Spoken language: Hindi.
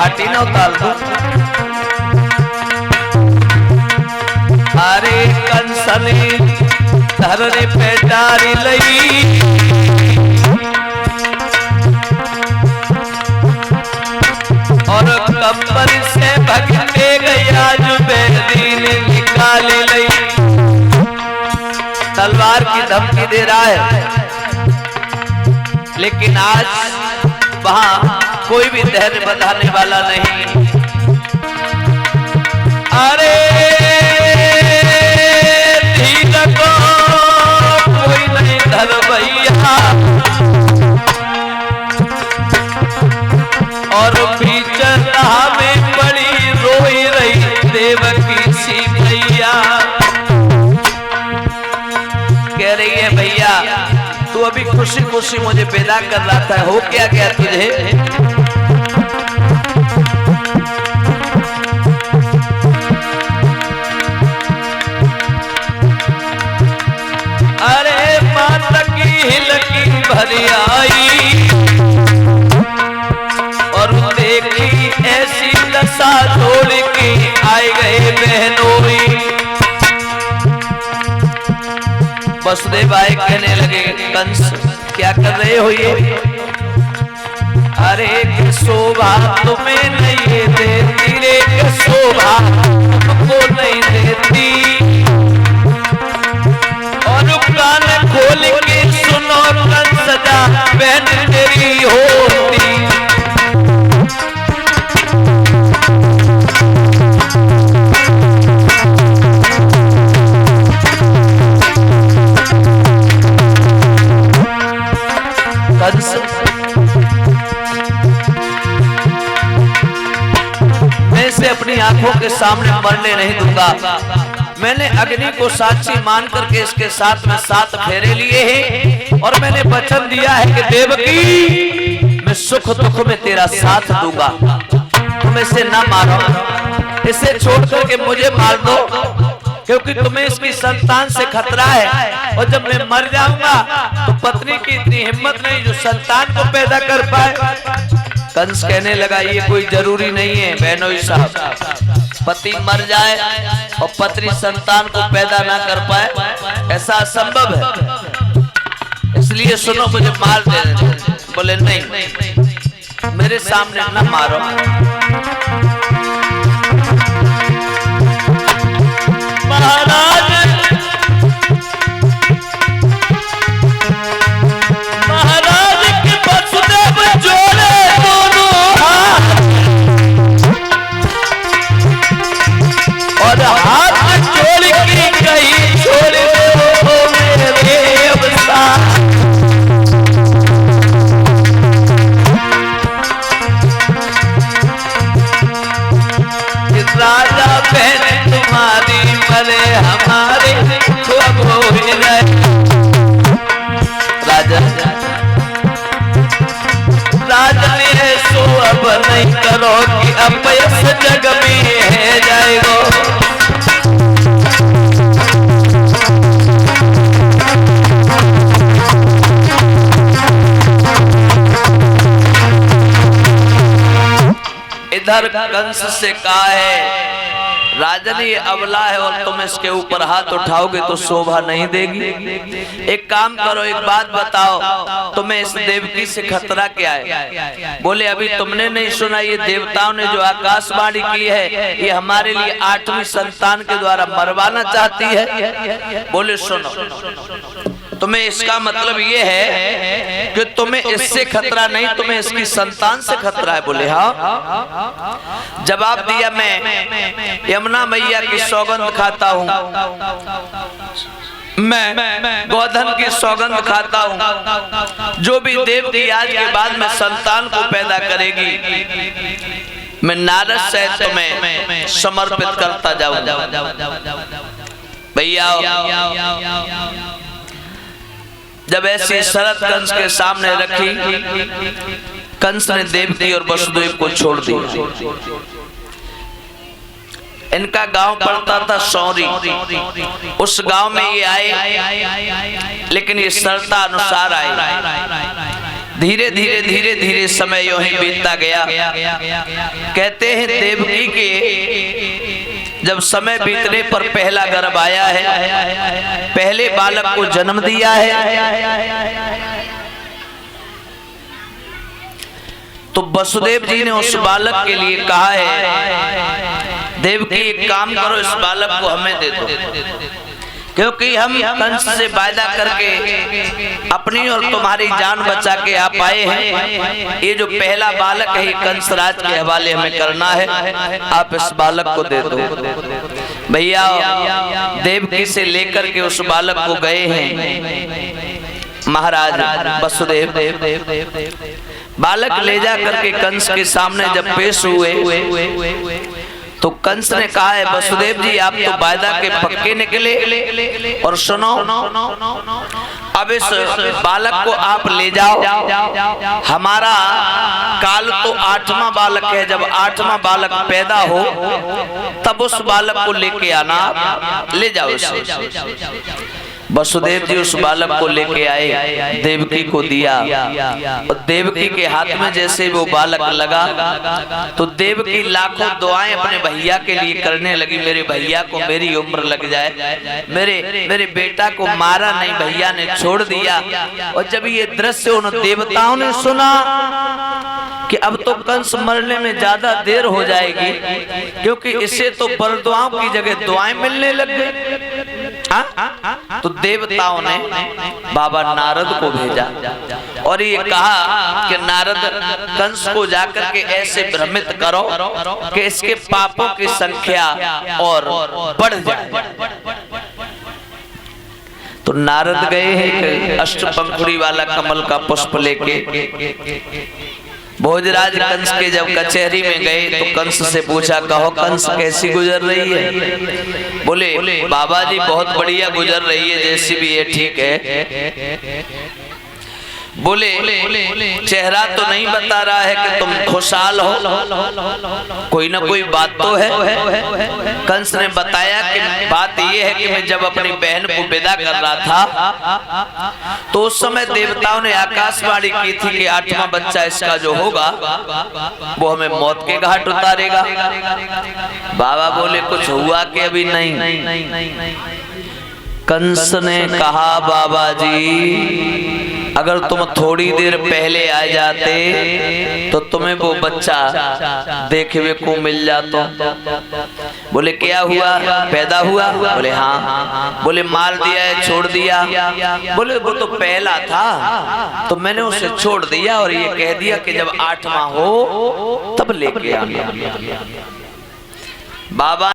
छाटी न उतार दूं। अरे कंस ने धरने पे डारी लई, और कंबर से भगते गया जो बेदीन निकाल लई। तलवार की धमकी दे रहा है, लेकिन आज वहां कोई भी धैर्य बंधाने वाला नहीं। अरे धीर को कोई नहीं धर भैया, और बीच राह में बड़ी रोई रही देवकी सी भैया। कह रही है भैया तू अभी खुशी खुशी मुझे विदा कर रहा था, हो क्या गया तुझे? अरे माता की हिलकी भरी आई, और देखी ऐसी दशा छोड़ के आए गए बहनोई। वसुदेव आए कहने लगे कंस क्या कर रहे हो ये? अरे शोभा तुम्हें नहीं देती रे, शोभा तुमको नहीं देती, और कान खोल के सुनो कंस जा बहन तेरी होती। मैं इसे अपनी आंखों के सामने मरने नहीं दूंगा। मैंने अग्नि को साक्षी मान करके इसके साथ में 7 फेरे लिए हैं, और मैंने वचन दिया है कि देवकी मैं सुख दुख में तेरा साथ दूंगा। तुम इसे ना मारो, इसे छोड़ करके मुझे मार दो, क्योंकि तुम्हें इसकी संतान से खतरा है, और जब मैं मर जाऊंगा तो पत्नी की इतनी हिम्मत नहीं जो संतान को पैदा कर पाए। कंस कहने लगा ये कोई जरूरी नहीं है बहनोई साहब, पति मर जाए और पत्नी संतान को पैदा ना कर पाए ऐसा असंभव है, इसलिए सुनो मुझे मार देने। बोले नहीं मेरे सामने न मारो। महाराज के वसुदेव जोड़े दोनों हाथ, और हाथ जोड़ के कहीं छोड़ दो मेरे अवतार। राजा बहन तुम्हारी मरे हमारे अब हो गए। राजा ने सो अब नहीं करो कि अब इस जग में है जाएगो। इधर कंस से कहा है राजन ये अबला है और तुम इसके ऊपर हाथ उठाओगे तो शोभा नहीं देगी। एक काम करो, एक बात बताओ, तुम्हें इस देवकी से खतरा क्या है? बोले अभी तुमने नहीं सुना, ये देवताओं ने जो आकाशवाणी की है ये हमारे लिए 8वीं संतान के द्वारा मरवाना चाहती है। बोले सुनो, तुम्हें इसका मतलब ये है कि तुम्हें इससे खतरा नहीं, तुम्हें इसकी संतान से खतरा है। बोले हाँ। जवाब दिया मैं यमुना मैया की सौगंध खाता हूँ, मैं गोधन की सौगंध खाता हूँ, जो भी देवकी आज के बाद में संतान को पैदा करेगी मैं नारद से तुम्हें समर्पित करता जाऊंगा। भैया जब ऐसी शर्त कंस के सामने रखी, कंस ने देवकी और वसुदेव को छोड़ दिया। इनका गांव पड़ता था सौरी, उस गांव में ये आए, लेकिन ये शर्त अनुसार आए धीरे धीरे धीरे धीरे समय यूं ही बीतता गया। कहते हैं देवकी के जब समय बीतने पर पहला गर्भ आया है, पहले बालक को जन्म दिया है, तो वसुदेव जी ने उस बालक के लिए कहा है देवकी एक काम करो, इस बालक को हमें दे दो, क्योंकि हम कंस से वायदा करके अपनी और तुम्हारी जान बचा के आप आए हैं। ये जो पहला बालक है ये कंस राज के हवाले हमें करना है, आप इस बालक को दे दो। भैया देवकी से लेकर के उस बालक को गए हैं महाराज वसुदेव। बालक ले जा करके कंस के सामने जब पेश हुए तो कंस ने कहा है वसुदेव जी आप तो वायदा के पक्के निकले, और सुनो अब इस बालक को आप ले जाओ, हमारा काल तो 8वां बालक है, जब 8वां बालक पैदा हो तब उस बालक को लेके आना, ले जाओ इसे। वसुदेव जी उस बालक को लेके आए, देवकी को दिया, और देवकी के हाथ में जैसे वो बालक लगा तो देवकी लाखों दुआएं अपने भैया के लिए करने लगी, मेरे भैया को मेरी उम्र लग जाए, मेरे बेटा को मारा नहीं, भैया ने छोड़ दिया। और जब ये दृश्य उन देवताओं ने सुना कि अब तो कंस मरने में ज्यादा देर हो जाएगी, क्योंकि इसे तो बरदुआओं की जगह दुआएं मिलने लग गई, तो देवताओं ने बाबा नारद को भेजा और ये कहा कि नारद कंस को जाकर के ऐसे भ्रमित करो कि इसके पापों की संख्या और बढ़ जाए। तो नारद गए हैं अष्टपंखुड़ी वाला कमल का पुष्प लेके। भोजराज कंस के जब कचहरी में गए तो कंस से पूछा कहो कंस कैसी गुजर रही है? बोले बाबा जी बहुत बढ़िया गुजर रही है, जैसी भी है ठीक है। बोले चेहरा तो नहीं बता रहा है कि तुम खुशहाल हो, कोई ना कोई बात तो है। कंस ने बताया कि बात यह है कि मैं जब अपनी बहन को विदा कर रहा था तो उस समय देवताओं ने आकाशवाणी की थी कि 8वां बच्चा इसका जो होगा वो हमें मौत के घाट उतारेगा। बाबा बोले कुछ हुआ कि अभी नहीं। कंस ने कहा बाबा जी अगर तुम थोड़ी देर पहले आ जाते तो तुम्हें वो बच्चा देखने को मिल जाता। बोले क्या हुआ, पैदा हुआ? बोले हाँ। बोले मार दिया है, छोड़ दिया? बोले वो तो पहला था तो मैंने उसे छोड़ दिया और ये कह दिया कि जब 8वां हो तब लेके आना। बाबा